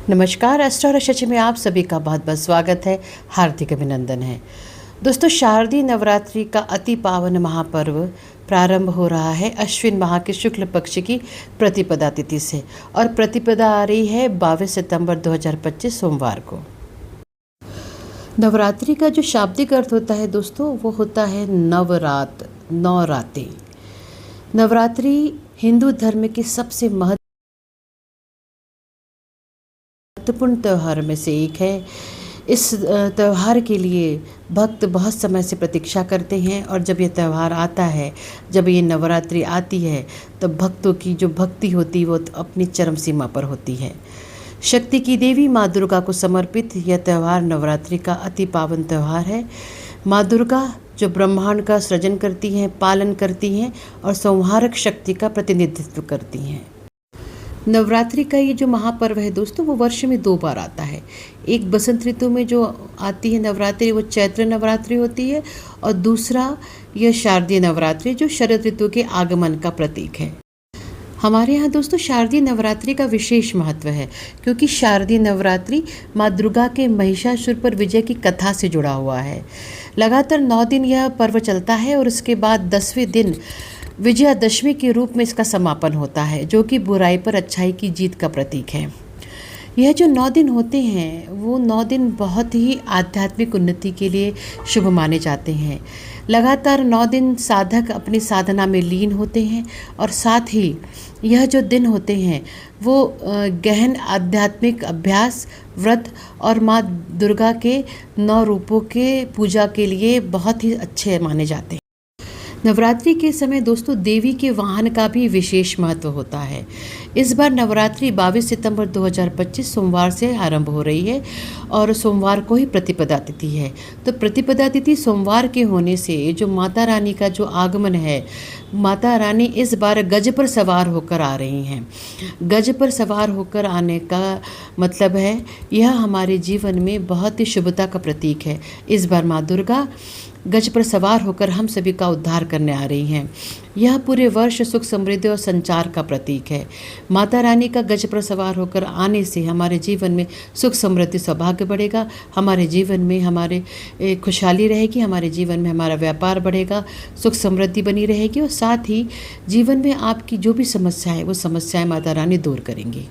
नमस्कार। अस्ट्रो रशचि में आप सभी का बहुत बहुत स्वागत है, हार्दिक अभिनंदन है। दोस्तों, शारदीय नवरात्रि का अति पावन महापर्व प्रारंभ हो रहा है अश्विन माह के शुक्ल पक्ष की प्रतिपदा तिथि से और प्रतिपदा आ रही है 22 सितंबर 2025 सोमवार को। नवरात्रि का जो शाब्दिक अर्थ होता है दोस्तों, वो होता है नवरात, 9 रातें। नवरात्रि हिंदू धर्म की सबसे महत्वपूर्ण त्यौहार में से एक है। इस त्यौहार के लिए भक्त बहुत समय से प्रतीक्षा करते हैं और जब ये त्यौहार आता है, जब ये नवरात्रि आती है, तो भक्तों की जो भक्ति होती है वो अपनी चरम सीमा पर होती है। शक्ति की देवी माँ दुर्गा को समर्पित यह त्यौहार नवरात्रि का अति पावन त्यौहार है। माँ दुर्गा जो ब्रह्मांड का सृजन करती हैं, पालन करती हैं और संहारक शक्ति का प्रतिनिधित्व करती हैं। नवरात्रि का ये जो महापर्व है दोस्तों, वो वर्ष में 2 बार आता है। एक बसंत ऋतु में जो आती है नवरात्रि, वो चैत्र नवरात्रि होती है, और दूसरा यह शारदीय नवरात्रि जो शरद ऋतु के आगमन का प्रतीक है। हमारे यहाँ दोस्तों शारदीय नवरात्रि का विशेष महत्व है, क्योंकि शारदीय नवरात्रि माँ दुर्गा के महिषासुर पर विजय की कथा से जुड़ा हुआ है। लगातार 9 दिन यह पर्व चलता है और उसके बाद 10वें दिन विजयादशमी के रूप में इसका समापन होता है, जो कि बुराई पर अच्छाई की जीत का प्रतीक है। यह जो 9 दिन होते हैं, वो 9 दिन बहुत ही आध्यात्मिक उन्नति के लिए शुभ माने जाते हैं। लगातार 9 दिन साधक अपनी साधना में लीन होते हैं और साथ ही यह जो दिन होते हैं वो गहन आध्यात्मिक अभ्यास, व्रत और माँ दुर्गा के 9 रूपों के पूजा के लिए बहुत ही अच्छे माने जाते हैं। नवरात्रि के समय दोस्तों देवी के वाहन का भी विशेष महत्व होता है। इस बार नवरात्रि 22 सितंबर 2025 सोमवार से आरंभ हो रही है और सोमवार को ही प्रतिपदा तिथि है। तो प्रतिपदा तिथि सोमवार के होने से जो माता रानी का जो आगमन है, माता रानी इस बार गज पर सवार होकर आ रही हैं। गज पर सवार होकर आने का मतलब है यह हमारे जीवन में बहुत ही शुभता का प्रतीक है। इस बार माँ दुर्गा गज पर सवार होकर हम सभी का उद्धार करने आ रही हैं। यह पूरे वर्ष सुख, समृद्धि और संचार का प्रतीक है। माता रानी का गज पर सवार होकर आने से हमारे जीवन में सुख, समृद्धि, सौभाग्य बढ़ेगा। हमारे जीवन में हमारे खुशहाली रहेगी, हमारे जीवन में हमारा व्यापार बढ़ेगा, सुख समृद्धि बनी रहेगी और साथ ही जीवन में आपकी जो भी समस्या है वो समस्याएं माता रानी दूर करेंगी।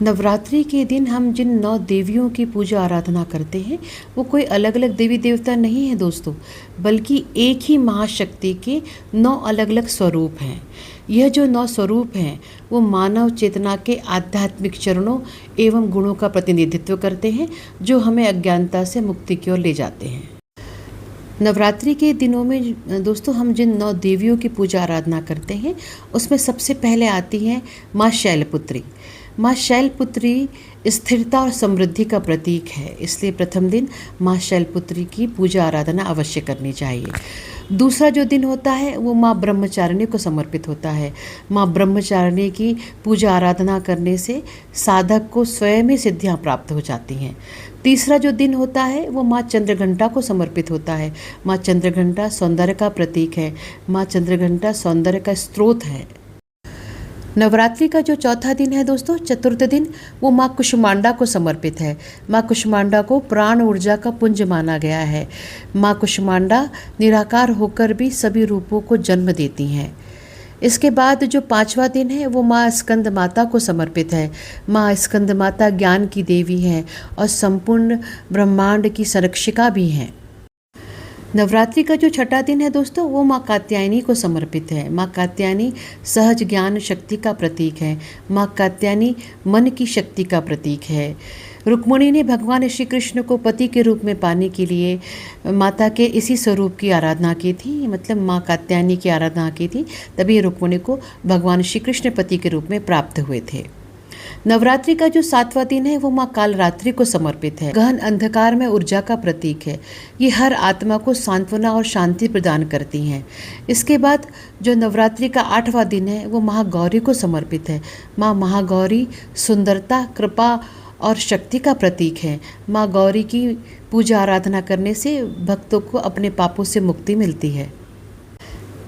नवरात्रि के दिन हम जिन 9 देवियों की पूजा आराधना करते हैं वो कोई अलग अलग देवी देवता नहीं है दोस्तों, बल्कि एक ही महाशक्ति के 9 अलग अलग स्वरूप हैं। यह जो 9 स्वरूप हैं वो मानव चेतना के आध्यात्मिक चरणों एवं गुणों का प्रतिनिधित्व करते हैं, जो हमें अज्ञानता से मुक्ति की ओर ले जाते हैं। नवरात्रि के दिनों में दोस्तों हम जिन 9 देवियों की पूजा आराधना करते हैं उसमें सबसे पहले आती हैं माँ शैलपुत्री। माँ शैलपुत्री स्थिरता और समृद्धि का प्रतीक है, इसलिए प्रथम दिन माँ शैलपुत्री की पूजा आराधना अवश्य करनी चाहिए। दूसरा जो दिन होता है वो माँ ब्रह्मचारिणी को समर्पित होता है। माँ ब्रह्मचारिणी की पूजा आराधना करने से साधक को स्वयं ही सिद्धियाँ प्राप्त हो जाती हैं। तीसरा जो दिन होता है वो माँ चंद्रघंटा को समर्पित होता है। माँ चंद्रघंटा सौंदर्य का प्रतीक है। माँ चंद्रघंटा सौंदर्य का स्रोत है। नवरात्रि का जो चौथा दिन है दोस्तों, चतुर्थ दिन, वो माँ कुष्मांडा को समर्पित है। माँ कुष्मांडा को प्राण ऊर्जा का पुंज माना गया है। माँ कुष्मांडा निराकार होकर भी सभी रूपों को जन्म देती हैं। इसके बाद जो 5वां दिन है वो माँ स्कंद माता को समर्पित है। माँ स्कंद माता ज्ञान की देवी हैं और संपूर्ण ब्रह्मांड की संरक्षिका भी हैं। नवरात्रि का जो 6ठा दिन है दोस्तों वो माँ कात्यायनी को समर्पित है। माँ कात्यायनी सहज ज्ञान शक्ति का प्रतीक है। माँ कात्यायनी मन की शक्ति का प्रतीक है। रुक्मिणी ने भगवान श्री कृष्ण को पति के रूप में पाने के लिए माता के इसी स्वरूप की आराधना की थी, मतलब माँ कात्यायनी की आराधना की थी, तभी रुक्मिणी को भगवान श्री कृष्ण पति के रूप में प्राप्त हुए थे। नवरात्रि का जो 7वां दिन है वो माँ कालरात्रि को समर्पित है। गहन अंधकार में ऊर्जा का प्रतीक है। ये हर आत्मा को सांत्वना और शांति प्रदान करती हैं। इसके बाद जो नवरात्रि का 8वां दिन है वो महागौरी को समर्पित है। माँ महागौरी सुंदरता, कृपा और शक्ति का प्रतीक है। माँ गौरी की पूजा आराधना करने से भक्तों को अपने पापों से मुक्ति मिलती है।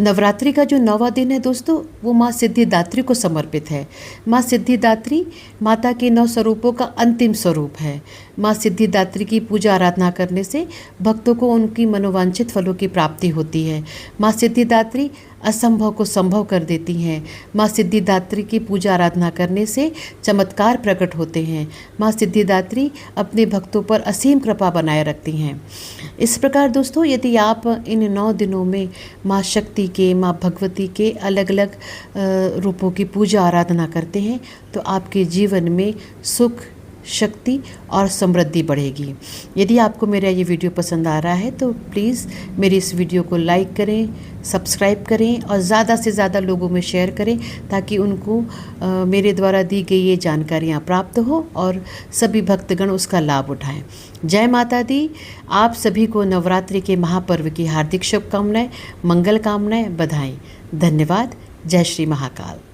नवरात्रि का जो 9वां दिन है दोस्तों, वो माँ सिद्धिदात्री को समर्पित है। माँ सिद्धिदात्री माता के 9 स्वरूपों का अंतिम स्वरूप है। माँ सिद्धिदात्री की पूजा आराधना करने से भक्तों को उनकी मनोवांछित फलों की प्राप्ति होती है। माँ सिद्धिदात्री असंभव को संभव कर देती हैं। माँ सिद्धिदात्री की पूजा आराधना करने से चमत्कार प्रकट होते हैं। माँ सिद्धिदात्री अपने भक्तों पर असीम कृपा बनाए रखती हैं। इस प्रकार दोस्तों, यदि आप इन 9 दिनों में माँ शक्ति के, माँ भगवती के अलग अलग रूपों की पूजा आराधना करते हैं तो आपके जीवन में सुख, शक्ति और समृद्धि बढ़ेगी। यदि आपको मेरा ये वीडियो पसंद आ रहा है तो प्लीज़ मेरी इस वीडियो को लाइक करें, सब्सक्राइब करें और ज़्यादा से ज़्यादा लोगों में शेयर करें ताकि उनको मेरे द्वारा दी गई ये जानकारियाँ प्राप्त हो और सभी भक्तगण उसका लाभ उठाएं। जय माता दी। आप सभी को नवरात्रि के महापर्व की हार्दिक शुभकामनाएं, मंगल कामनाएं, बधाई। धन्यवाद। जय श्री महाकाल।